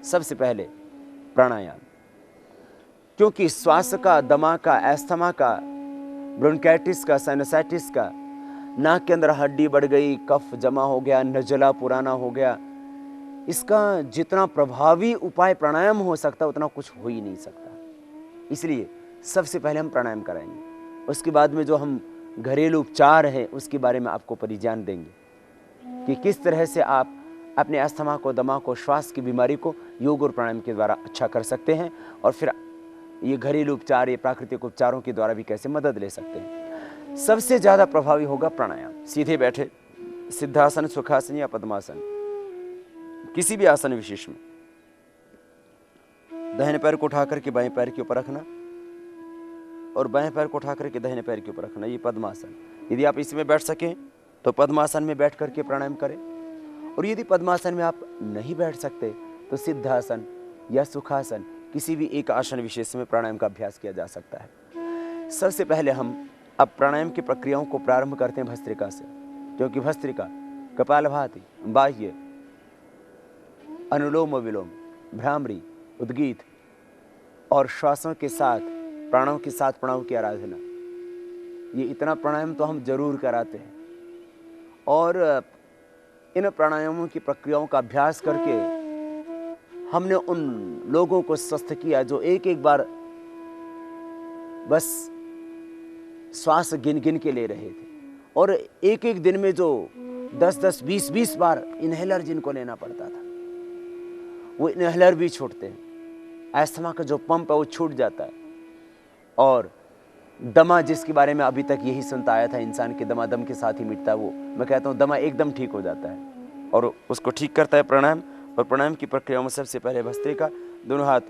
सबसे पहले प्राणायाम, क्योंकि श्वास का, दमा का, एस्थमा का, ब्रोंकाइटिस का, साइनसाइटिस का, नाक के अंदर हड्डी बढ़ गई, कफ जमा हो गया, नजला पुराना हो गया, इसका जितना प्रभावी उपाय प्राणायाम हो सकता उतना कुछ हो ही नहीं सकता। इसलिए सबसे पहले हम प्राणायाम कराएंगे, उसके बाद में जो हम घरेलू उपचार हैं उसके बारे में आपको परिज्ञान देंगे कि किस तरह से आप अपने अस्थमा को, दमा को, श्वास की बीमारी को योग और प्राणायाम के द्वारा अच्छा कर सकते हैं, और फिर ये घरेलू उपचार, ये प्राकृतिक उपचारों के द्वारा भी कैसे मदद ले सकते हैं। सबसे ज़्यादा प्रभावी होगा प्राणायाम। सीधे बैठे, सिद्धासन, सुखासन या पद्मासन, किसी भी आसन विशेष में दाहिने पैर को उठा करके बाएं पैर के ऊपर रखना और बाएं पैर को उठा करके दाहिने पैर के ऊपर रखना, ये पद्मासन। यदि आप इसमें बैठ सकें तो पद्मासन में बैठ करके प्राणायाम करें, और यदि पद्मासन में आप नहीं बैठ सकते तो सिद्धासन या सुखासन, किसी भी एक आसन विशेष में प्राणायाम का अभ्यास किया जा सकता है। सबसे पहले हम अब प्राणायाम की प्रक्रियाओं को प्रारंभ करते हैं भस्त्रिका से, क्योंकि भस्त्रिका कपालभाति, बाह्य, अनुलोम विलोम, भ्रामरी, उद्गीत और श्वासों के साथ, प्राणों के साथ प्राणों की आराधना, ये इतना प्राणायाम तो हम जरूर कराते हैं। और इन प्राणायामों की प्रक्रियाओं का अभ्यास करके हमने उन लोगों को स्वस्थ किया जो एक एक बार बस श्वास गिन गिन के ले रहे थे, और एक एक दिन में जो 10-10, 20-20 बार इनहेलर जिनको लेना पड़ता था, वो इनहेलर भी छूटते हैं। अस्थमा का जो पंप है वो छूट जाता है। और दमा, जिसके बारे में अभी तक यही सुनता आया था, इंसान के दमा दम के साथ ही मिटता है, वो मैं कहता हूँ दमा एकदम ठीक हो जाता है, और उसको ठीक करता है प्राणायाम। और प्राणायाम की प्रक्रिया में सबसे पहले भस्त्रिका, दोनों हाथ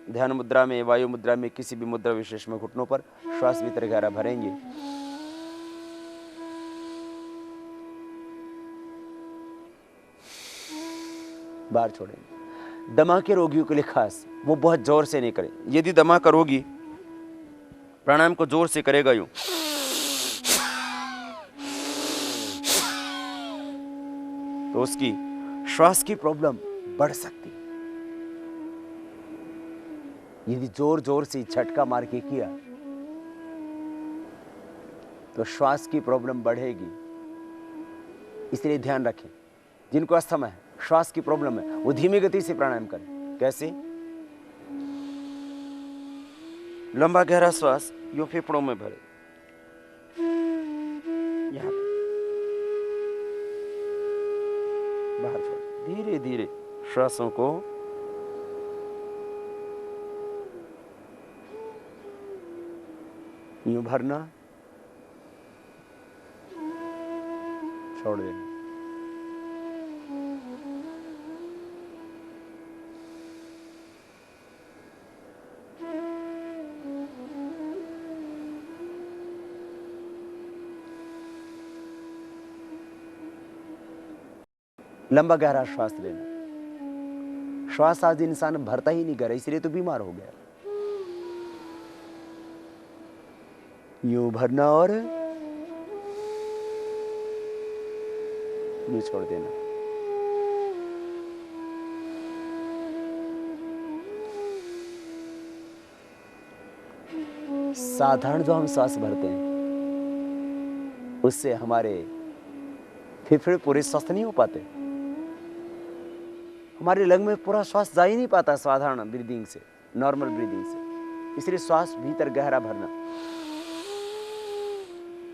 ध्यान मुद्रा में, वायु मुद्रा में, किसी भी मुद्रा विशेष में घुटनों पर, श्वास भीतर गहरा भरेंगे, बाहर छोड़ेंगे। दमा के रोगियों के लिए खास, वो बहुत जोर से नहीं करें। यदि दमा का रोगी प्राणायाम को जोर से करेगा यूं, तो उसकी श्वास की प्रॉब्लम बढ़ सकती है। यदि जोर जोर से झटका मार के किया तो श्वास की प्रॉब्लम बढ़ेगी। इसलिए ध्यान रखें, जिनको अस्थमा है, श्वास की प्रॉब्लम है, वो धीमी गति से प्राणायाम करें। कैसे? लंबा गहरा श्वास यूं फेफड़ों में भरे, यहां पर बाहर छोड़, धीरे धीरे श्वासों को यूं भरना, छोड़ देना। लंबा गहरा श्वास लेना। श्वास आज इंसान भरता ही नहीं कर, इसलिए तो बीमार हो गया। यूं भरना और यूं छोड़ देना। साधारण जो हम श्वास भरते हैं उससे हमारे फेफड़े पूरे स्वस्थ नहीं हो पाते, हमारे लंग में पूरा श्वास जा ही नहीं पाता साधारण ब्रीदिंग से, नॉर्मल ब्रीदिंग से। इसलिए श्वास भीतर गहरा भरना,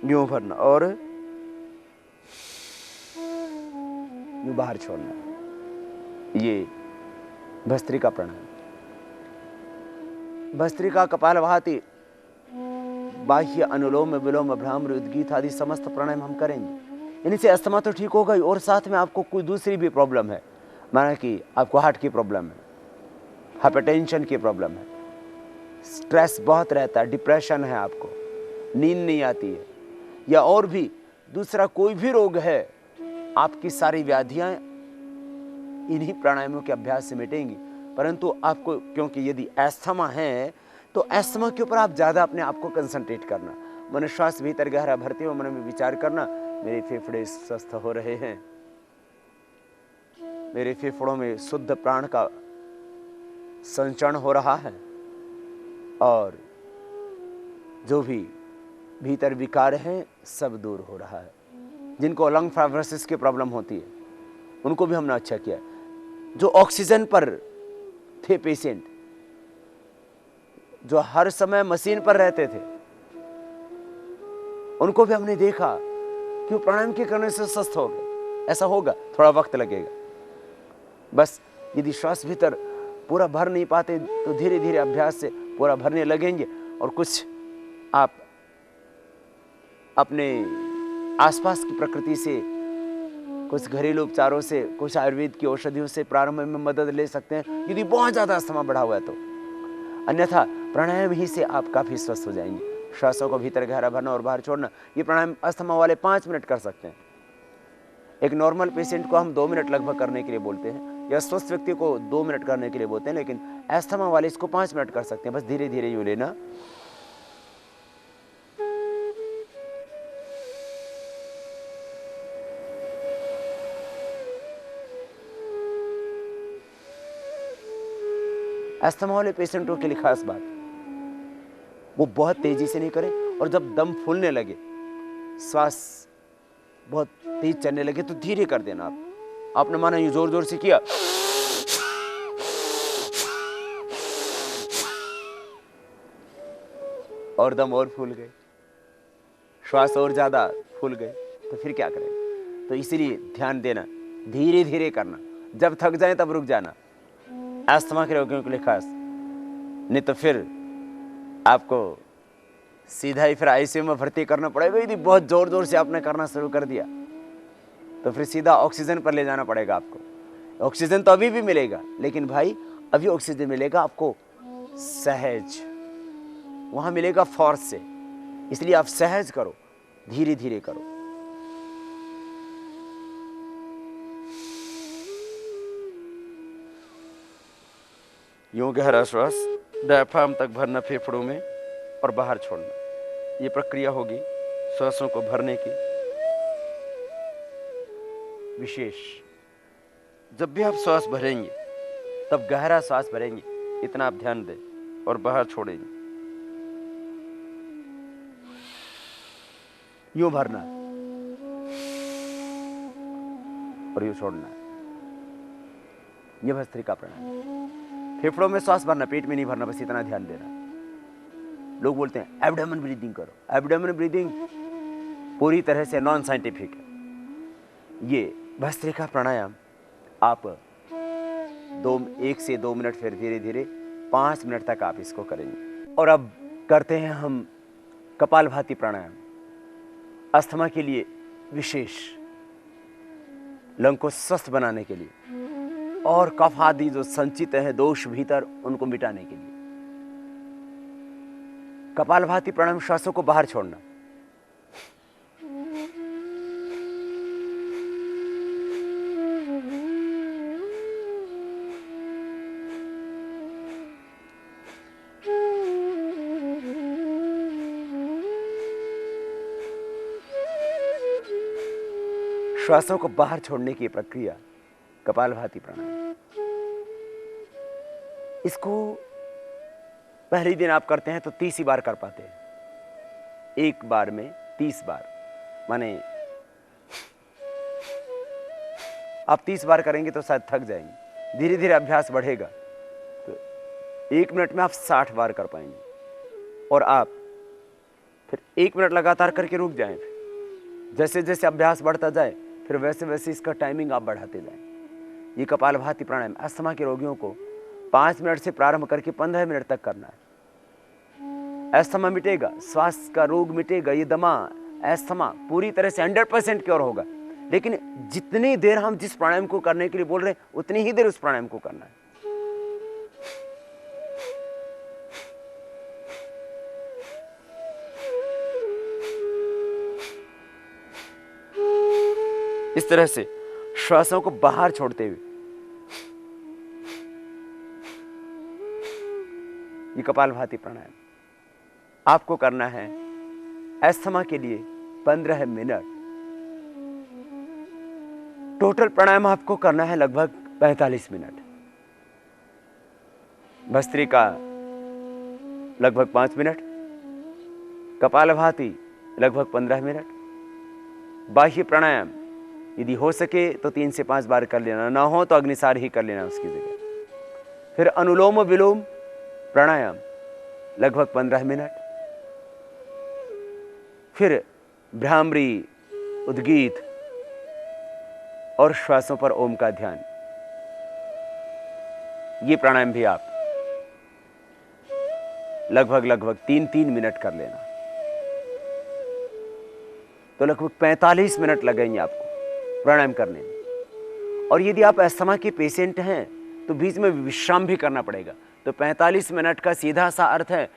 यूं भरना और यूं बाहर छोड़ना। ये भस्त्रिका प्राणायाम। भस्त्रिका, कपालभाति, बाह्य, अनुलोम विलोम, भ्रामरी, उद्गीत आदि समस्त प्राणायाम हम करेंगे। इनसे अस्थमा तो ठीक होगा ही, और साथ में आपको कोई दूसरी भी प्रॉब्लम है, माना कि आपको हार्ट की प्रॉब्लम है, हाइपरटेंशन की प्रॉब्लम है, स्ट्रेस बहुत रहता है, डिप्रेशन है, आपको नींद नहीं आती है, या और भी दूसरा कोई भी रोग है, आपकी सारी व्याधियां इन्हीं प्राणायामों के अभ्यास से मिटेंगी। परंतु आपको, क्योंकि यदि अस्थमा है तो अस्थमा के ऊपर आप ज्यादा अपने आप को कंसंट्रेट करना, मन श्वास भीतर गहरा भरते हुए मन में विचार करना, मेरे फेफड़े स्वस्थ हो रहे हैं, मेरे फेफड़ों में शुद्ध प्राण का संचरण हो रहा है और जो भी भीतर विकार हैं सब दूर हो रहा है। जिनको लंग फाइब्रोसिस की प्रॉब्लम होती है उनको भी हमने अच्छा किया। जो ऑक्सीजन पर थे पेशेंट, जो हर समय मशीन पर रहते थे, उनको भी हमने देखा कि वो प्राणायाम के करने से स्वस्थ हो गए। ऐसा होगा, थोड़ा वक्त लगेगा। बस यदि श्वास भीतर पूरा भर नहीं पाते तो धीरे धीरे अभ्यास से पूरा भरने लगेंगे और कुछ आप अपने आसपास की प्रकृति से, कुछ घरेलू उपचारों से, कुछ आयुर्वेद की औषधियों से प्रारंभ में मदद ले सकते हैं यदि बहुत ज़्यादा अस्थमा बढ़ा हुआ है तो। अन्यथा प्राणायाम ही से आप काफ़ी स्वस्थ हो जाएंगे। श्वासों को भीतर गहरा भरना और बाहर छोड़ना, ये प्राणायाम अस्थमा वाले 5 मिनट कर सकते हैं। एक नॉर्मल पेशेंट को हम 2 मिनट लगभग करने के लिए बोलते हैं, या स्वस्थ व्यक्ति को 2 मिनट करने के लिए बोलते हैं, लेकिन अस्थमा वाले इसको 5 मिनट कर सकते हैं। बस धीरे धीरे यूँ लेना। अस्थमा वाले पेशेंटों के लिए खास बात, वो बहुत तेजी से नहीं करें, और जब दम फूलने लगे, श्वास बहुत तेज चलने लगे तो धीरे कर देना। आपने माना ये जोर जोर से किया, और दम और फूल गए, श्वास और ज्यादा फूल गए, तो फिर क्या करें? तो इसीलिए ध्यान देना, धीरे धीरे करना, जब थक जाए तब रुक जाना। अस्थमा के रोगियों के लिए खास, नहीं तो फिर आपको सीधा ही फिर आईसीयू में भर्ती करना पड़ेगा। यदि बहुत जोर जोर से आपने करना शुरू कर दिया तो फिर सीधा ऑक्सीजन पर ले जाना पड़ेगा आपको। ऑक्सीजन तो अभी भी मिलेगा, लेकिन भाई अभी ऑक्सीजन मिलेगा आपको सहज, वहां मिलेगा फोर्स से। इसलिए आप सहज करो, धीरे धीरे करो। यूं गहरा श्वास डायफ्राम तक भरना फेफड़ों में और बाहर छोड़ना। ये प्रक्रिया होगी श्वासों को भरने की विशेष। जब भी आप श्वास भरेंगे तब गहरा श्वास भरेंगे, इतना आप ध्यान दें, और बाहर छोड़ेंगे। यूं भरना और यूं छोड़ना। यह भस्त्रिका प्राणायाम। फेफड़ों में श्वास भरना, पेट में नहीं भरना, बस इतना ध्यान देना। लोग बोलते हैं एब्डोमेन ब्रीदिंग करो। एब्डोमेन ब्रीदिंग पूरी तरह से नॉन साइंटिफिक है। ये भस्त्रिका प्राणायाम आप 1 से 2 मिनट, फिर धीरे धीरे 5 मिनट तक आप इसको करेंगे। और अब करते हैं हम कपालभाति प्राणायाम। अस्थमा के लिए विशेष, लंग को स्वस्थ बनाने के लिए, और कफ आदि जो संचित है दोष भीतर, उनको मिटाने के लिए। कपालभाति प्राणायाम, श्वासों को बाहर छोड़ना। श्वासों को बाहर छोड़ने की प्रक्रिया कपालभाति प्राणायाम। इसको पहले दिन आप करते हैं तो 30 ही बार कर पाते हैं। एक बार में 30 बार, माने आप 30 बार करेंगे तो शायद थक जाएंगे। धीरे धीरे अभ्यास बढ़ेगा तो 1 मिनट में आप 60 बार कर पाएंगे। और आप फिर 1 मिनट लगातार करके रुक जाएं। जैसे जैसे अभ्यास बढ़ता जाए फिर वैसे वैसे इसका टाइमिंग आप बढ़ाते जाएं। ये कपालभाति प्राणायाम अस्थमा के रोगियों को 5 मिनट से प्रारंभ करके 15 मिनट तक करना है। अस्थमा मिटेगा, श्वास का रोग मिटेगा, ये दमा, अस्थमा पूरी तरह से 100% क्योर होगा। लेकिन जितनी देर हम जिस प्राणायाम को करने के लिए बोल रहे हैं उतनी ही देर उस प्राणायाम को करना है। इस तरह से श्वासों को बाहर छोड़ते हुए ये कपालभाति प्राणायाम आपको करना है अस्थमा के लिए 15 मिनट। टोटल प्राणायाम आपको करना है लगभग 45 मिनट। भस्त्रिका लगभग 5 मिनट, कपालभाति लगभग 15 मिनट, बाह्य प्राणायाम यदि हो सके तो 3 से 5 बार कर लेना, ना हो तो अग्निसार ही कर लेना उसकी जगह। फिर अनुलोम विलोम प्राणायाम लगभग 15 मिनट, फिर भ्रामरी, उद्गीत और श्वासों पर ओम का ध्यान। ये प्राणायाम भी आप लगभग 3-3 मिनट कर लेना, तो लगभग 45 मिनट लगेंगे आपको प्राणायाम करने में। और यदि आप अस्थमा के पेशेंट हैं तो बीच में विश्राम भी करना पड़ेगा। तो 45 मिनट का सीधा सा अर्थ है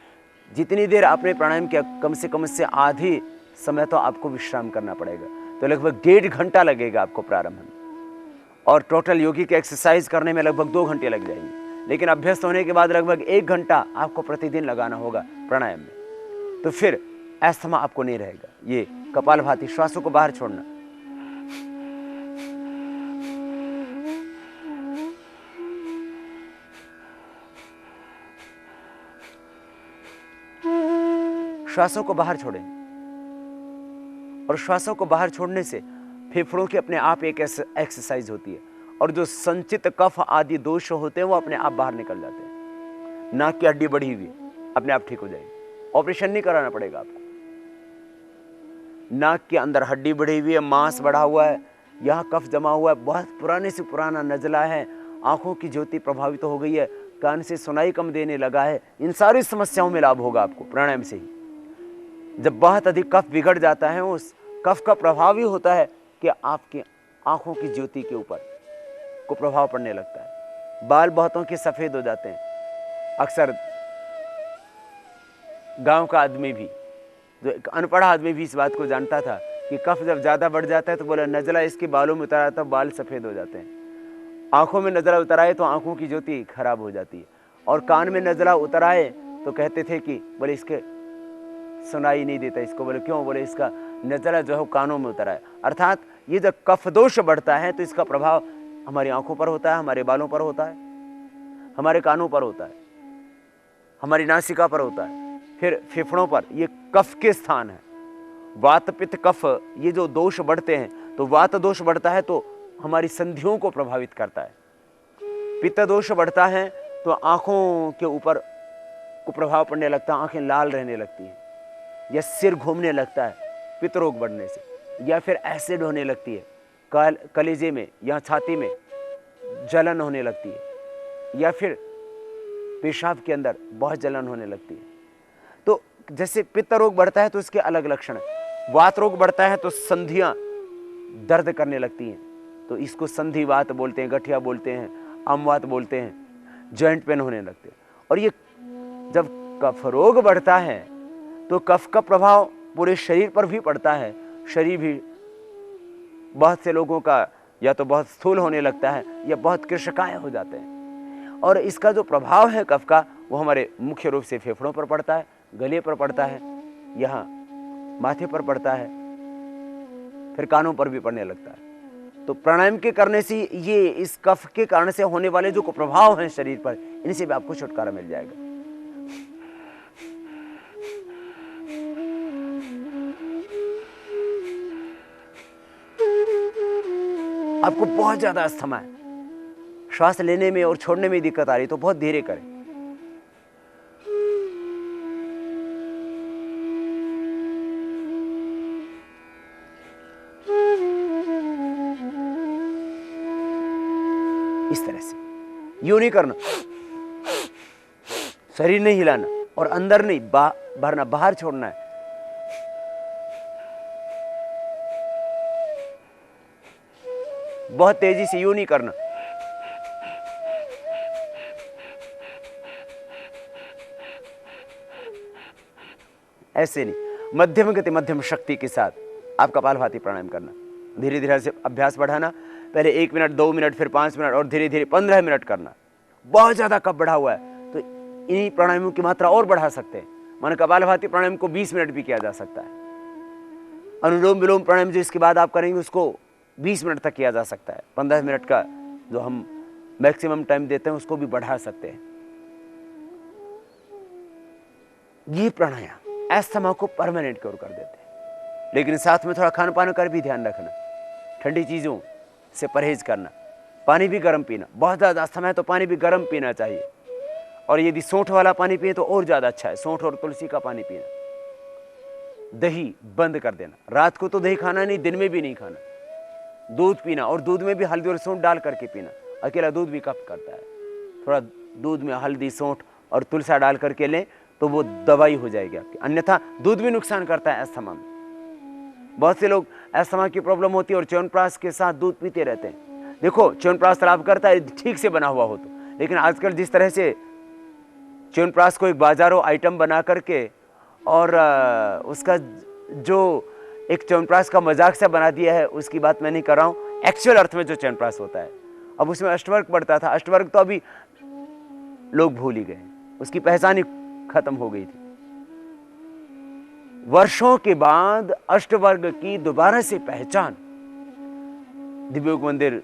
जितनी देर आपने प्राणायाम किया कम से कम से आधी समय तो आपको विश्राम करना पड़ेगा। तो लगभग 1.5 घंटा लगेगा आपको प्रारंभ में, और टोटल योगी के एक्सरसाइज करने में लगभग 2 घंटे लग जाएंगे। लेकिन अभ्यस्त होने के बाद लगभग 1 घंटा आपको प्रतिदिन लगाना होगा प्राणायाम में, तो फिर अस्थमा आपको नहीं रहेगा। ये कपालभाति, श्वासों को बाहर छोड़ना, श्वासों को बाहर छोड़ें, और श्वासों को बाहर छोड़ने से फेफड़ों की अपने आप एक एक्सरसाइज होती है, और जो संचित कफ आदि दोष होते हैं वो अपने आप बाहर निकल जाते हैं। नाक की हड्डी बढ़ी हुई अपने आप ठीक हो जाएगी, ऑपरेशन नहीं कराना पड़ेगा आपको। नाक के अंदर हड्डी बढ़ी हुई है, मांस बढ़ा हुआ है, यहाँ कफ जमा हुआ है, बहुत पुराने से पुराना नजला है, आंखों की ज्योति प्रभावित हो गई है, कान से सुनाई कम देने लगा है, इन सारी समस्याओं में लाभ होगा आपको प्राणायाम से ही। जब बहुत अधिक कफ बिगड़ जाता है, उस कफ का प्रभाव ही होता है कि आपकी आंखों की ज्योति के ऊपर को प्रभाव पड़ने लगता है, बाल बहुतों के सफेद हो जाते हैं। अक्सर गांव का आदमी भी, जो एक अनपढ़ आदमी भी इस बात को जानता था कि कफ जब ज्यादा बढ़ जाता है तो बोला नजला इसके बालों में उतर आता है, बाल सफेद हो जाते हैं। आंखों में नजला उतर आए तो आंखों की ज्योति खराब हो जाती है, और कान में नजला उतर आए तो कहते थे कि बोले इसके सुनाई नहीं देता इसको। बोले क्यों? बोले इसका नजला जो है कानों में उतर आए। अर्थात ये जब कफ दोष बढ़ता है तो इसका प्रभाव हमारी आंखों पर होता है, हमारे बालों पर होता है, हमारे कानों पर होता है, हमारी नासिका पर होता है, फिर फेफड़ों पर। ये कफ के स्थान है। वात पित्त कफ ये जो दोष बढ़ते हैं, तो वात दोष बढ़ता है तो हमारी संधियों को प्रभावित करता है, पित्त दोष बढ़ता है तो आंखों के ऊपर को प्रभाव पड़ने लगता है, आंखें लाल रहने लगती हैं, या सिर घूमने लगता है पित्त रोग बढ़ने से, या फिर एसिड होने लगती है, कलेजे में या छाती में जलन होने लगती है, या फिर पेशाब के अंदर बहुत जलन होने लगती है। तो जैसे पित्त रोग बढ़ता है तो इसके अलग लक्षण है। वात रोग बढ़ता है तो संधियां दर्द करने लगती हैं, तो इसको संधिवात बोलते हैं, गठिया बोलते हैं, अमवात बोलते हैं, जॉइंट पेन होने लगते हैं। और ये जब कफ रोग बढ़ता है तो कफ का प्रभाव पूरे शरीर पर भी पड़ता है। शरीर भी बहुत से लोगों का या तो बहुत स्थूल होने लगता है या बहुत कृशकाय हो जाते हैं। और इसका जो प्रभाव है कफ का, वो हमारे मुख्य रूप से फेफड़ों पर पड़ता है, गले पर पड़ता है, यहाँ माथे पर पड़ता है, फिर कानों पर भी पड़ने लगता है। तो प्राणायाम के करने से ये इस कफ के कारण से होने वाले जो प्रभाव हैं शरीर पर, इनसे भी आपको छुटकारा मिल जाएगा। आपको बहुत ज्यादा अस्थमा है, श्वास लेने में और छोड़ने में दिक्कत आ रही, तो बहुत धीरे करें। इस तरह से यूं नहीं करना, शरीर नहीं हिलाना, और अंदर नहीं भरना, बाहर छोड़ना है। बहुत तेजी से यूं नहीं करना। ऐसे नहीं, मध्यम गति मध्यम शक्ति के साथ आप कपालभाति प्राणायाम करना। धीरे धीरे से अभ्यास बढ़ाना, पहले 1 मिनट, 2 मिनट, फिर 5 मिनट, और धीरे धीरे 15 मिनट करना। बहुत ज्यादा कफ बढ़ा हुआ है तो इन्हीं प्राणायामों की मात्रा और बढ़ा सकते हैं। माने कपालभाति प्राणायाम को 20 मिनट भी किया जा सकता है। अनुलोम विलोम प्राणायाम जो इसके बाद आप करेंगे उसको 20 मिनट तक किया जा सकता है। 15 मिनट का जो हम मैक्सिमम टाइम देते हैं उसको भी बढ़ा सकते हैं। ये प्राणायाम अस्थमा को परमानेंट क्योर कर देते हैं। लेकिन साथ में थोड़ा खान पान कर भी ध्यान रखना, ठंडी चीज़ों से परहेज करना, पानी भी गर्म पीना। बहुत ज़्यादा अस्थमा है तो पानी भी गर्म पीना चाहिए, और यदि सौंठ वाला पानी पिए तो और ज़्यादा अच्छा है, सौंठ और तुलसी का पानी पीना। दही बंद कर देना, रात को तो दही खाना नहीं, दिन में भी नहीं खाना। दूध पीना, और दूध में भी हल्दी और सौंठ डाल करके पीना। अकेला दूध भी कफ करता है, थोड़ा दूध में हल्दी सौंठ और तुलसा डाल करके लें तो वो दवाई हो जाएगी आपकी। अन्यथा दूध भी नुकसान करता है अस्थमा में। बहुत से लोग अस्थमा की प्रॉब्लम होती है और च्यवनप्राश के साथ दूध पीते रहते हैं। देखो च्यवनप्राश लाभ करता है ठीक से बना हुआ हो तो, लेकिन आजकल जिस तरह से च्यवनप्राश को एक बाजारों आइटम बना करके और उसका जो एक च्यवनप्राश का मजाक सा बना दिया है, उसकी बात मैं नहीं कर रहा हूँ। एक्चुअल अर्थ में जो च्यवनप्राश होता है, अब उसमें अष्टवर्ग पड़ता था, अष्टवर्ग तो अभी लोग भूल ही गए, उसकी पहचान ही खत्म हो गई थी। वर्षों के बाद अष्टवर्ग की दोबारा से पहचान दिव्योग मंदिर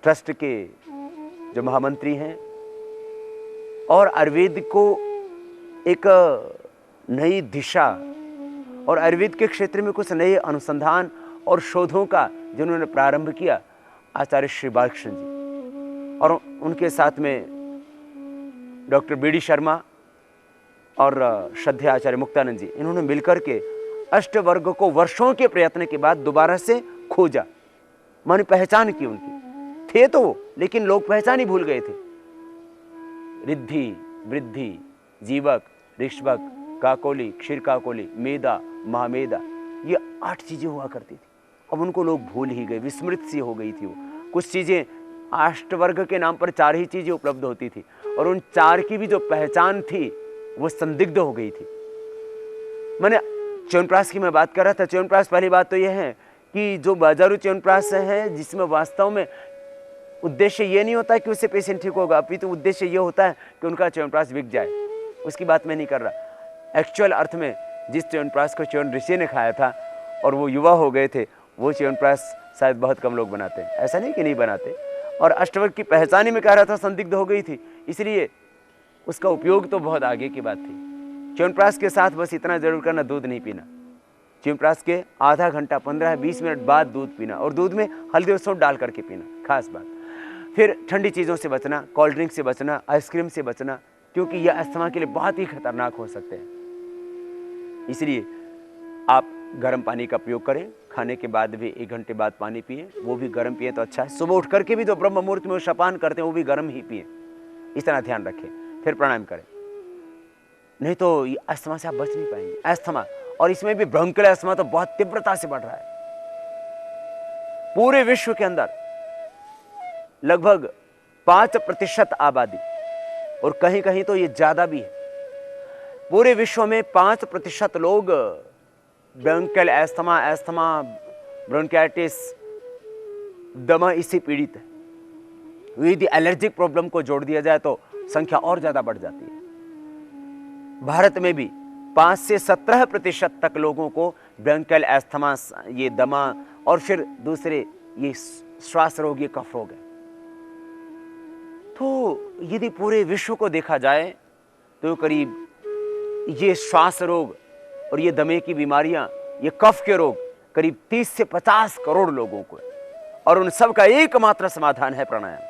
ट्रस्ट के जो महामंत्री हैं और आयुर्वेद को एक नई दिशा और आयुर्वेद के क्षेत्र में कुछ नए अनुसंधान और शोधों का जिन्होंने प्रारंभ किया, आचार्य श्री बालकृष्ण जी, और उनके साथ में डॉक्टर बी डी शर्मा और श्रद्धेय आचार्य मुक्तानंद जी, इन्होंने मिलकर के अष्टवर्ग को वर्षों के प्रयत्न के बाद दोबारा से खोजा, माने पहचान की उनकी। थे तो वो, लेकिन लोग पहचान ही भूल गए थे। रिद्धि, वृद्धि, जीवक, ऋषभक, काकोली, क्षीर काकोली, मेदा, महामेदा, ये 8 चीजें हुआ करती थी। अब उनको लोग भूल ही गए, विस्मृत सी हो गई थी वो। कुछ चीजें अष्टवर्ग के नाम पर 4 ही चीजें उपलब्ध होती थी, और उन 4 की भी जो पहचान थी वो संदिग्ध हो गई थी। मैंने च्यवनप्राश की मैं बात कर रहा था। च्यवनप्राश, पहली बात तो यह है कि जो बाजारू च्यवनप्राश है, जिसमें वास्तव में उद्देश्य ये नहीं होता कि उससे पेशेंट ठीक होगा, अपितु उद्देश्य ये होता है कि उनका च्यवनप्राश बिक जाए, उसकी बात मैं नहीं कर रहा। एक्चुअल अर्थ में जिस च्यवनप्राश को च्यवन ऋषि ने खाया था और वो युवा हो गए थे, वो च्यवनप्राश शायद बहुत कम लोग बनाते हैं, ऐसा नहीं कि नहीं बनाते। और अष्टवर्ग की पहचान ही में कह रहा था संदिग्ध हो गई थी, इसलिए उसका उपयोग तो बहुत आगे की बात थी। च्यवनप्राश के साथ बस इतना जरूर करना, दूध नहीं पीना। च्यवनप्राश के आधा घंटा 15-20 मिनट बाद दूध पीना, और दूध में हल्दी और सौंठ डाल करके पीना, खास बात। फिर ठंडी चीज़ों से बचना, कोल्ड ड्रिंक से बचना, आइसक्रीम से बचना, क्योंकि यह अस्थमा के लिए बहुत ही खतरनाक हो सकते हैं। इसलिए आप गर्म पानी का प्रयोग करें, खाने के बाद भी 1 घंटे बाद पानी पिए, वो भी गर्म पिए तो अच्छा है। सुबह उठ करके भी जो ब्रह्म मुहूर्त में वो शपान करते हैं वो भी गर्म ही पिए, इस तरह ध्यान रखें। फिर प्राणायाम करें, नहीं तो ये अस्थमा से आप बच नहीं पाएंगे। अस्थमा, और इसमें भी ब्रोंकियल अस्थमा तो बहुत तीव्रता से बढ़ रहा है। पूरे विश्व के अंदर लगभग 5% आबादी, और कहीं कहीं तो ये ज्यादा भी है, पूरे विश्व में 5% लोग ब्रोंकियल अस्थमा, ब्रोंकाइटिस, दमा, इससे पीड़ित है। यदि एलर्जिक प्रॉब्लम को जोड़ दिया जाए तो संख्या और ज्यादा बढ़ जाती है। भारत में भी 5 से 17% तक लोगों को ब्रोंकियल अस्थमा, ये दमा, और फिर दूसरे ये श्वास रोग, ये कफ रोग है। तो यदि पूरे विश्व को देखा जाए तो करीब ये श्वास रोग और ये दमे की बीमारियां, ये कफ के रोग करीब 30 से 50 करोड़ लोगों को है, और उन सब का एकमात्र समाधान है प्राणायाम।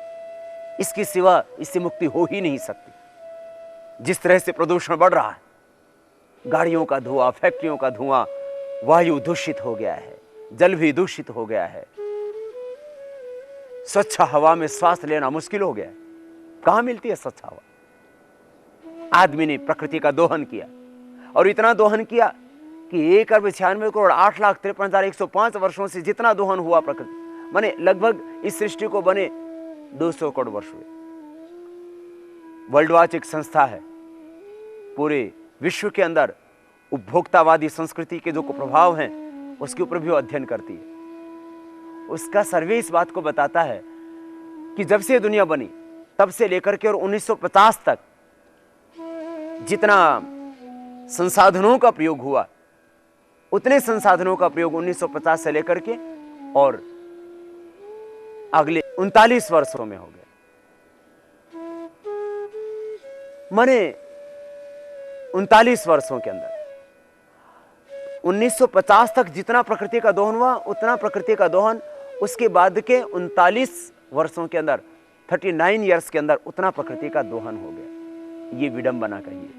इसके सिवा इससे मुक्ति हो ही नहीं सकती। जिस तरह से प्रदूषण बढ़ रहा है, गाड़ियों का धुआं, फैक्ट्रियों का धुआं, वायु दूषित हो गया है, जल भी दूषित हो गया है, स्वच्छ हवा में सांस लेना मुश्किल हो गया है। कहां मिलती है स्वच्छ हवा? आदमी ने प्रकृति का दोहन किया, और इतना दोहन किया कि 1,96,08,53,105 वर्षों से जितना दोहन हुआ प्रकृति, माने लगभग इस सृष्टि को बने 200 करोड़ वर्ष हुए। वर्ल्ड वॉच एक संस्था है, पूरे विश्व के अंदर उपभोक्तावादी संस्कृति के जो कुप्रभाव हैं उसके ऊपर भी वो अध्ययन करती है। उसका सर्वे इस बात को बताता है कि जब से दुनिया बनी तब से लेकर के और 1950 तक जितना संसाधनों का प्रयोग हुआ, उतने संसाधनों का प्रयोग 1950 से लेकर के और अगले 39 वर्षों में हो गया। माने 39 वर्षों के अंदर 1950 तक जितना प्रकृति का दोहन हुआ उतना प्रकृति का दोहन उसके बाद के 39 वर्षों के अंदर 39 ईयर्स के अंदर उतना प्रकृति का दोहन हो गया। ये विडंबना कहिए,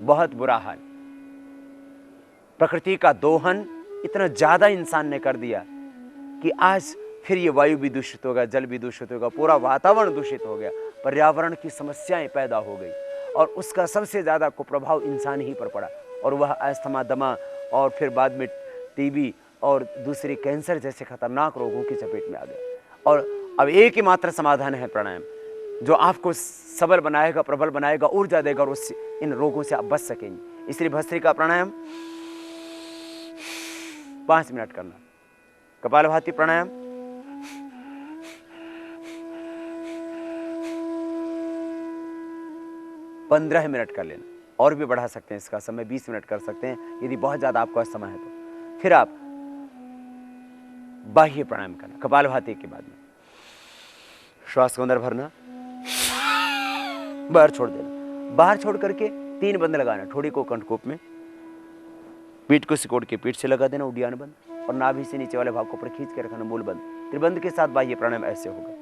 बहुत बुरा हाल। प्रकृति का दोहन इतना ज्यादा इंसान ने कर दिया कि आज फिर ये वायु भी दूषित होगा, जल भी दूषित होगा, पूरा वातावरण दूषित हो गया, पर्यावरण की समस्याएं पैदा हो गई और उसका सबसे ज्यादा कुप्रभाव इंसान ही पर पड़ा और वह अस्थमा, दमा और फिर बाद में टीबी और दूसरे कैंसर जैसे खतरनाक रोगों की चपेट में आ गया। और अब एक ही मात्र समाधान है प्राणायाम, जो आपको सबल बनाएगा, प्रबल बनाएगा, ऊर्जा देगा और उससे इन रोगों से आप बच सकेंगे। इसलिए भस्त्रिका प्राणायाम 5 मिनट करना, कपालभाति प्राणायाम 15 मिनट कर लेना, और भी बढ़ा सकते हैं इसका समय, 20 मिनट कर सकते हैं यदि बहुत ज्यादा आपका समय है तो। फिर आप बाह्य प्राणायाम करना कपालभाति के बाद में, श्वास को अंदर भरना, बाहर छोड़ देना, बाहर छोड़ करके 3 बंद लगाना, ठोड़ी को कंठकूप में, पीठ को सिकोड़ के पीठ से लगा देना उड्डयन बंद, और नाभि से नीचे वाले भाग को ऊपर खींच के रखना मूल बंद। त्रिबंध के साथ बाह्य प्राणायाम ऐसे होगा।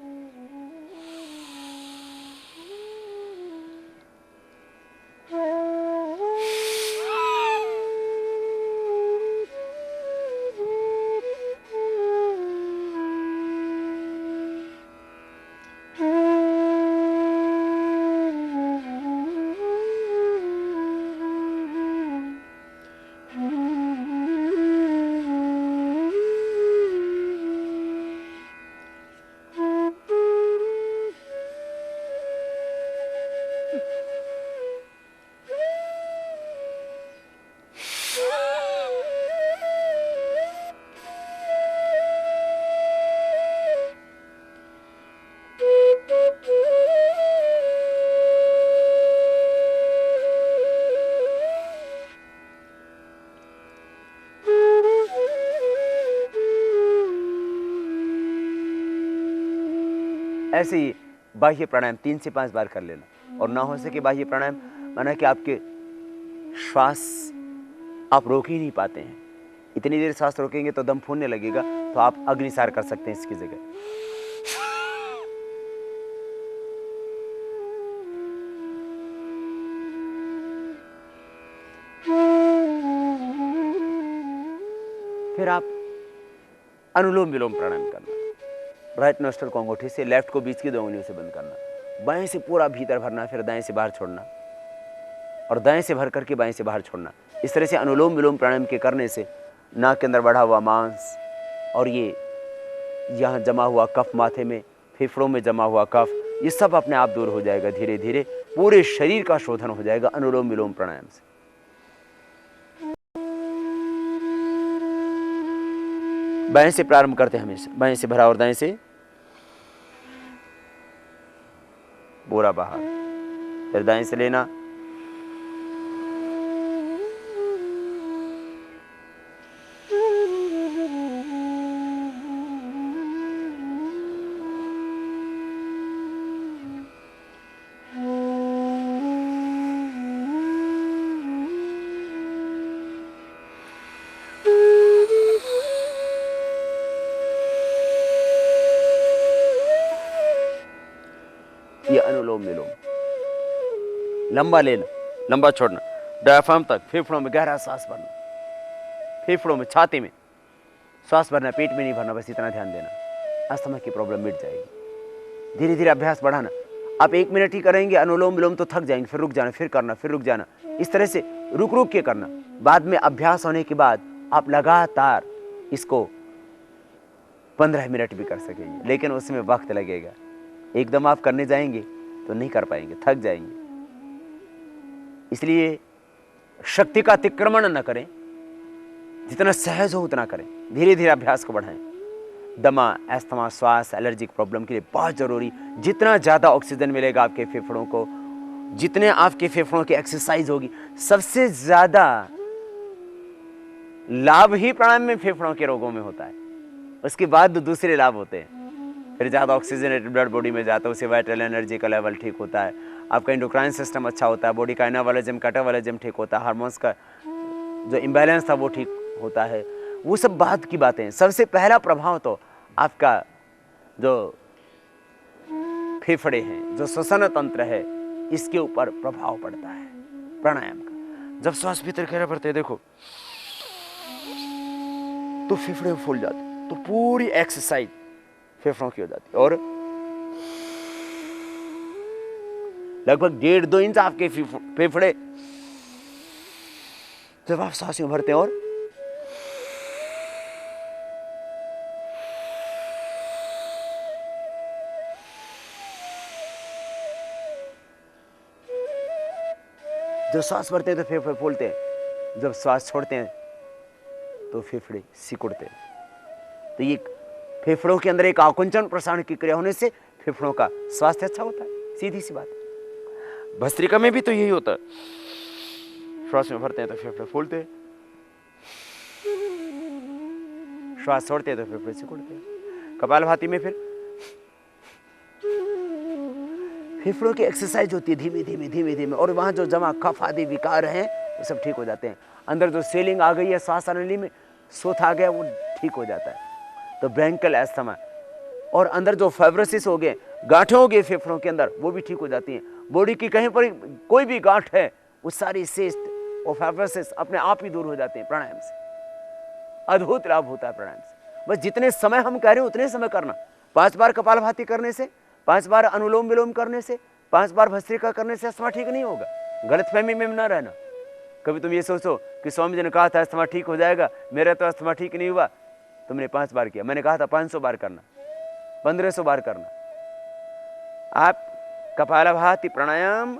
ऐसे ही बाह्य प्राणायाम 3 से 5 बार कर लेना, और ना हो सके बाह्य प्राणायाम माना कि आपके श्वास आप रोक ही नहीं पाते हैं, इतनी देर सांस रोकेंगे तो दम फूलने लगेगा, तो आप अग्निसार कर सकते हैं इसकी जगह। फिर आप अनुलोम विलोम प्राणायाम करना, राइट नोस्ट्रल को अंगूठे से, लेफ्ट को बीच की 2 उंगलियों से बंद करना, बाएं से पूरा भीतर भरना, फिर दाएं से बाहर छोड़ना, और दाएं से भर करके बाएं से बाहर छोड़ना। इस तरह से अनुलोम विलोम प्राणायाम के करने से नाक के अंदर बढ़ा हुआ मांस और ये यहाँ जमा हुआ कफ, माथे में, फेफड़ों में जमा हुआ कफ, ये सब अपने आप दूर हो जाएगा। धीरे धीरे पूरे शरीर का शोधन हो जाएगा अनुलोम विलोम प्राणायाम से। बाएं से प्रारंभ करते हैं हमेशा, बाएं से भरा और दाएं से पूरा बाहर, फिर दाएं से लेना, ये अनुलोम विलोम। लंबा लेना, लंबा छोड़ना, डायफ्राम तक, फेफड़ों में गहरा सांस भरना, फेफड़ों में, छाती में सांस भरना, पेट में नहीं भरना, बस इतना ध्यान देना, अस्थमा की प्रॉब्लम मिट जाएगी। धीरे धीरे अभ्यास बढ़ाना। आप 1 मिनट ही करेंगे अनुलोम विलोम तो थक जाएंगे, फिर रुक जाना, फिर करना, फिर रुक जाना, इस तरह से रुक रुक के करना। बाद में अभ्यास होने के बाद आप लगातार इसको 15 मिनट भी कर सकेंगे, लेकिन उसमें वक्त लगेगा। एकदम आप करने जाएंगे तो नहीं कर पाएंगे, थक जाएंगे। इसलिए शक्ति का अतिक्रमण न करें, जितना सहज हो उतना करें, धीरे धीरे अभ्यास को बढ़ाएं। दमा, अस्थमा, श्वास, एलर्जिक प्रॉब्लम के लिए बहुत जरूरी, जितना ज्यादा ऑक्सीजन मिलेगा आपके फेफड़ों को, जितने आपके फेफड़ों की एक्सरसाइज होगी, सबसे ज्यादा लाभ ही प्राणायाम में फेफड़ों के रोगों में होता है। उसके बाद दूसरे लाभ होते हैं, फिर ज़्यादा ऑक्सीजनेटेड ब्लड बॉडी में जाता है, उससे वाइटल एनर्जी का लेवल ठीक होता है, आपका इंडोक्राइन सिस्टम अच्छा होता है, बॉडी का एनाबॉलिज्म कैटाबॉलिज्म ठीक होता है, हार्मोन्स का जो इम्बैलेंस था वो ठीक होता है। वो सब बात की बातें हैं। सबसे पहला प्रभाव तो आपका जो फेफड़े हैं, जो श्वसन तंत्र है, इसके ऊपर प्रभाव पड़ता है प्राणायाम का। जब श्वास भीतर गहरा भरते हैं, देखो तो फेफड़े फूल जाते, तो पूरी एक्सरसाइज फेफड़ों की हो जाती है। और लगभग 1.5-2 इंच आपके फेफड़े जब आप सांसें भरते हैं और जब सांस भरते हैं तो फेफड़े फूलते हैं, जब श्वास छोड़ते हैं तो फेफड़े सिकुड़ते हैं। तो ये फेफड़ों के अंदर एक आकुंचन प्रसारण की क्रिया होने से फेफड़ों का स्वास्थ्य अच्छा होता है, सीधी सी बात है। भस्त्रिका में भी तो यही होता है, श्वास में भरते हैं तो फेफड़े फूलते हैं, श्वास छोड़ते हैं तो फेफड़े सिकुड़ते हैं। कपालभाति में फिर फेफड़ों की एक्सरसाइज होती है धीमे धीमे धीमे धीमे, और वहां जो जमा कफ आदि विकार हैं वो सब ठीक हो जाते हैं। अंदर जो सेलिंग आ गई है, श्वास नली में सोथ आ गया, वो ठीक हो जाता है। तो ब्रैंकल एस्थमा, और अंदर जो फाइब्रोसिस हो गए, गांठें हो गई फेफड़ों के अंदर, वो भी ठीक हो जाती हैं। बॉडी की कहीं पर कोई भी गांठ है, वो सारी सिस्ट और फाइब्रोसिस अपने आप ही दूर हो जाते हैं प्राणायाम से। अद्भुत लाभ होता है प्राणायाम से। बस जितने समय हम कह रहे हैं उतने समय करना। 5 बार कपालभाति करने से, 5 बार अनुलोम विलोम करने से, 5 बार भस्त्रिका करने से अस्थमा ठीक नहीं होगा। गलतफहमी में ना रहना। कभी तुम ये सोचो कि स्वामी जी ने कहा था अस्थमा ठीक हो जाएगा, मेरा तो अस्थमा ठीक नहीं हुआ, तुमने 5 बार किया। मैंने कहा था 500 बार करना, 1500 बार करना। आप कपालभाति प्राणायाम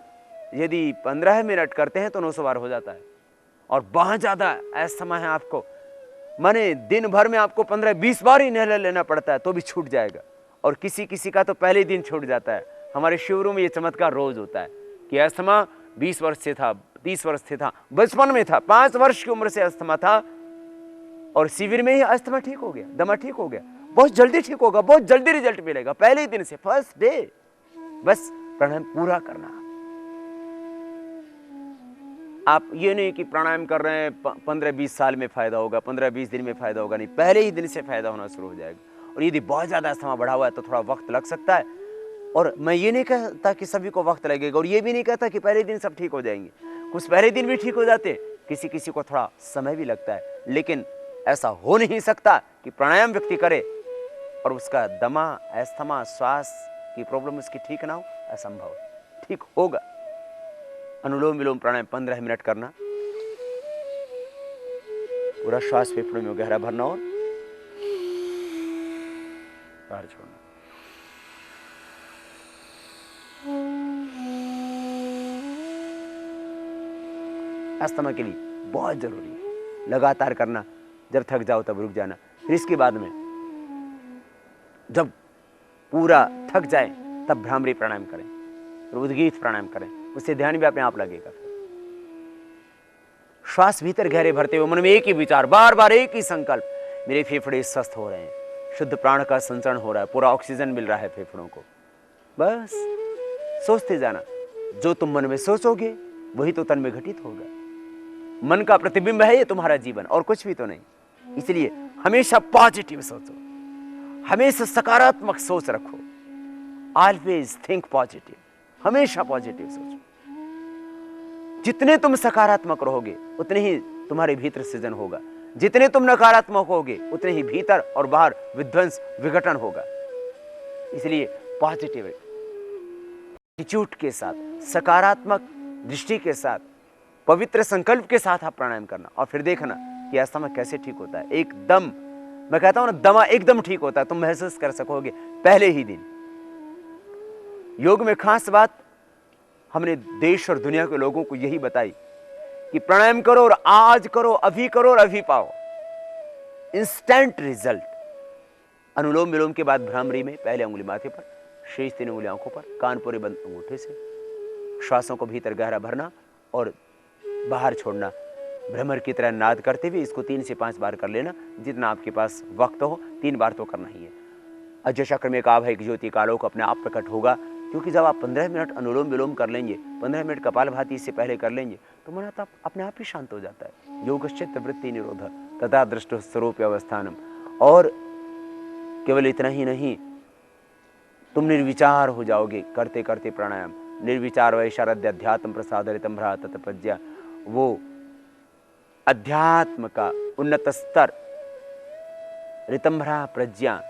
यदि 15 मिनट करते हैं तो 900 बार हो जाता है। और बहुत ज्यादा अस्थमा है आपको, माने दिन भर में आपको 15-20 बार ही इनहेलर लेना पड़ता है तो भी छूट जाएगा। और किसी किसी का तो पहले दिन छूट जाता है। हमारे शिविरों में ये चमत्कार रोज होता है कि अस्थमा 20 वर्ष से था, 30 वर्ष से था, बचपन में था, 5 वर्ष की उम्र से अस्थमा था, और शिविर में ही अस्थमा ठीक हो गया, दमा ठीक हो गया। बहुत जल्दी ठीक होगा, बहुत जल्दी रिजल्ट मिलेगा, पहले ही दिन से, फर्स्ट डे। बस प्राणायाम पूरा करना। आप ये नहीं कि प्राणायाम कर रहे हैं 15-20 साल में फायदा होगा, 15-20 दिन में फायदा होगा, नहीं, पहले ही दिन से फायदा होना शुरू हो जाएगा। और यदि बहुत ज्यादा अस्थमा बढ़ा हुआ है तो थोड़ा वक्त लग सकता है। और मैं ये नहीं कहता कि सभी को वक्त लगेगा, और ये भी नहीं कहता कि पहले दिन सब ठीक हो जाएंगे। कुछ पहले दिन भी ठीक हो जाते, किसी किसी को थोड़ा समय भी लगता है। लेकिन ऐसा हो नहीं सकता कि प्राणायाम व्यक्ति करे और उसका दमा, अस्थमा, श्वास की प्रॉब्लम उसकी ठीक ना हो, असंभव। ठीक होगा। अनुलोम विलोम प्राणायाम 15 मिनट करना, पूरा श्वास फेफड़ों में गहरा भरना और बाहर छोड़ना। अस्थमा के लिए बहुत जरूरी है, लगातार करना। जब थक जाओ तब रुक जाना। फिर इसके बाद में जब पूरा थक जाए तब भ्रामरी प्राणायाम करें, उद्गीत प्राणायाम करें, उससे ध्यान भी अपने आप लगेगा। श्वास भीतर गहरे भरते हुए मन में एक ही विचार, बार बार एक ही संकल्प, मेरे फेफड़े स्वस्थ हो रहे हैं, शुद्ध प्राण का संचरण हो रहा है, पूरा ऑक्सीजन मिल रहा है फेफड़ों को। बस सोचते जाना। जो तुम मन में सोचोगे वही तो तन में घटित होगा। मन का प्रतिबिंब है ये तुम्हारा जीवन, और कुछ भी तो नहीं। इसलिए हमेशा पॉजिटिव सोचो, हमेशा सकारात्मक सोच रखो। ऑलवेज थिंक पॉजिटिव, हमेशा पॉजिटिव सोचो। जितने तुम सकारात्मक रहोगे उतने ही तुम्हारे भीतर सृजन होगा, जितने तुम नकारात्मक होगे उतने ही भीतर और बाहर विध्वंस विघटन होगा। इसलिए पॉजिटिव एटीट्यूड के साथ, सकारात्मक दृष्टि के साथ, पवित्र संकल्प के साथ आप प्राणायाम करना, और फिर देखना कि अस्थमा कैसे ठीक होता है। एकदम, मैं कहता हूं ना, दमा एकदम ठीक होता है, तुम महसूस कर सकोगे पहले ही दिन। योग में खास बात हमने देश और दुनिया के लोगों को यही बताई कि प्राणायाम करो और आज करो, अभी करो और अभी पाओ इंस्टेंट रिजल्ट। अनुलोम विलोम के बाद भ्रामरी में पहले उंगली माथे पर, शेष 3 उंगली आंखों पर, कान पूरे बंद अंगूठे से, श्वासों को भीतर गहरा भरना और बाहर छोड़ना। भ्रमर की तरह नाद करते हुए इसको 3 से 5 बार कर लेना, जितना आपके पास वक्त हो। 3 बार तो करना ही है। अजय चक्र में एक आभा, एक ज्योति का आलोक अपने आप प्रकट होगा। क्योंकि जब आप 15 मिनट अनुलोम विलोम कर लेंगे, 15 मिनट कपालभाति इससे पहले कर लेंगे, तो मन तो अपने आप ही शांत हो जाता है। योगश्चित्त वृत्ति निरोध तथा दृष्टो स्वरूप अवस्थानम। और केवल इतना ही नहीं, तुम निर्विचार हो जाओगे करते करते प्राणायाम। निर्विचार वैशारद्य अध्यात्म प्रसादरितम भ्रा तत्प्रज्ञा, वो अध्यात्म का उन्नत स्तर, रितंभरा प्रज्ञा,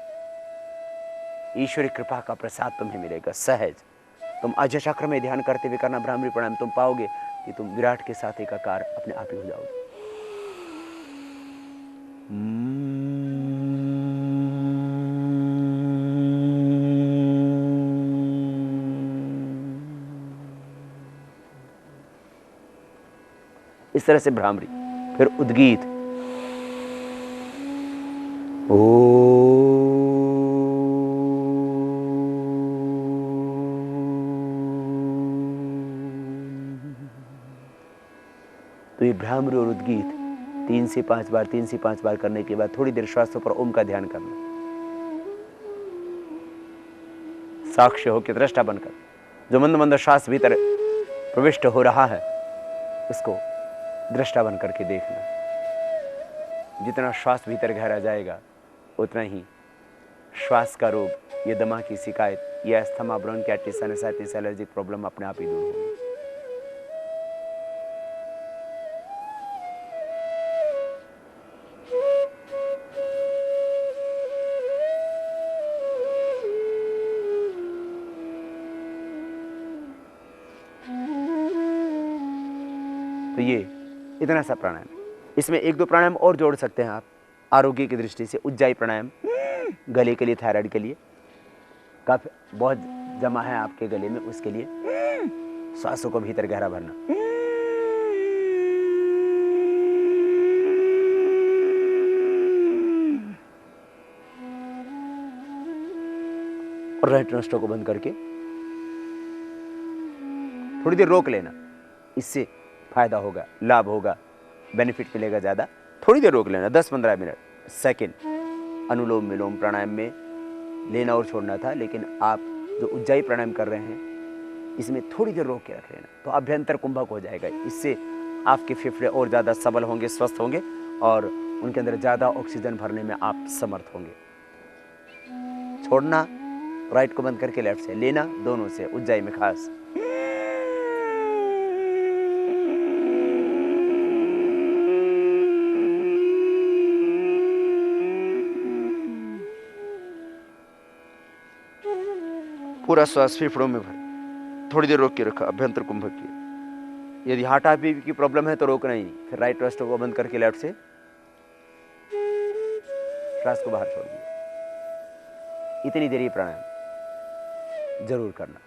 ईश्वरी कृपा का प्रसाद तुम्हें मिलेगा सहज। तुम अजय चक्र में ध्यान करते हुए करना भ्रामरी प्राणायाम, तुम पाओगे कि तुम विराट के साथ एकाकार अपने आप ही हो जाओगे। इस तरह से भ्रामरी, फिर उद्गीत। तो ये भ्रामरी और उद्गीत 3 से 5 बार, 3 से 5 बार करने के बाद थोड़ी देर श्वासों पर ओम का ध्यान करना, साक्ष्य हो के दृष्टा बनकर। जो मंद मंद श्वास भीतर प्रविष्ट हो रहा है उसको दृष्टा बन करके देखना। जितना श्वास भीतर गहरा जाएगा उतना ही श्वास का रोग, ये दमा की शिकायत, ये asthma, bronchitis, sinusitis, allergic problem अपने आप ही दूर होगी। तो ये इतना सा प्राणायाम। इसमें 1-2 प्राणायाम और जोड़ सकते हैं आप आरोग्य की दृष्टि से। उज्जाई प्राणायाम गले के लिए, थायराइड के लिए, कफ बहुत जमा है आपके गले में, उसके लिए श्वासों को भीतर गहरा भरना। और राइट नोस्ट्रल को बंद करके थोड़ी देर रोक लेना। इससे फायदा होगा, लाभ होगा, बेनिफिट मिलेगा ज़्यादा। थोड़ी देर रोक लेना, 10-15 मिनट सेकेंड। अनुलोम विलोम प्राणायाम में लेना और छोड़ना था, लेकिन आप जो उज्जाई प्राणायाम कर रहे हैं इसमें थोड़ी देर रोक के रख लेना, तो अभ्यंतर कुंभक हो जाएगा। इससे आपके फेफड़े और ज़्यादा सबल होंगे, स्वस्थ होंगे, और उनके अंदर ज़्यादा ऑक्सीजन भरने में आप समर्थ होंगे। छोड़ना राइट को बंद करके लेफ्ट से, लेना दोनों से, उज्जाई में खास। पूरा श्वास फेफड़ों में भर, थोड़ी देर रोक के रखा, अभ्यंतर कुंभक की। यदि हार्ट बीपी की प्रॉब्लम है तो रोकना ही, फिर राइट वेस्ट को बंद करके लेफ्ट से श्वास को बाहर छोड़ दिया। इतनी देर ही प्राणायाम जरूर करना।